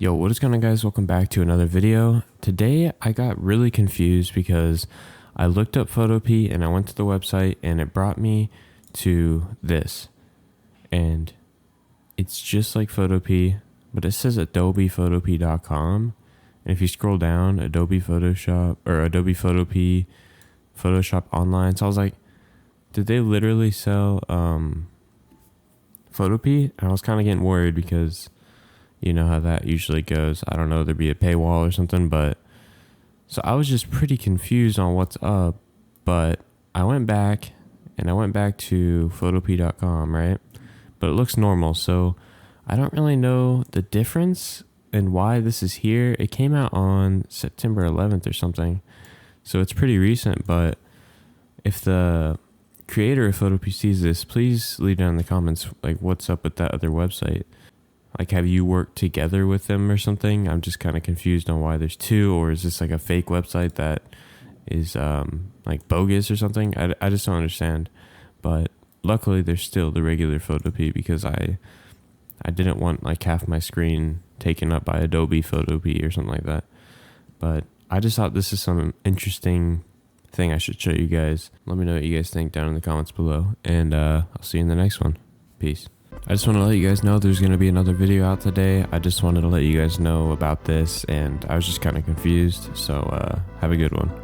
Yo, what is going on, guys? Welcome back to another video. Today I got really confused because I looked up Photopea and I went to the website and it brought me to this, and it's just like Photopea, but it says ADOBEPHOTOPEA.com, and if you scroll down, Adobe Photoshop or Adobe Photopea Photoshop Online. So I was like, did they literally sell Photopea? And I was kind of getting worried because you know how that usually goes. I don't know, there'd be a paywall or something, but so I was just pretty confused on what's up. But I went back to photopea.com, right? But it looks normal, so I don't really know the difference and why this is here. It came out on September 11th or something, so it's pretty recent. But if the creator of Photopea sees this, please leave down in the comments like what's up with that other website. Like, have you worked together with them or something? I'm just kind of confused on why there's two, or is this like a fake website that is like bogus or something? I just don't understand. But luckily there's still the regular Photopea because I didn't want like half my screen taken up by Adobe Photopea or something like that. But I just thought this is some interesting thing I should show you guys. Let me know what you guys think down in the comments below, and I'll see you in the next one. Peace. I just want to let you guys know there's going to be another video out today. I just wanted to let you guys know about this, and I was just kind of confused, so have a good one.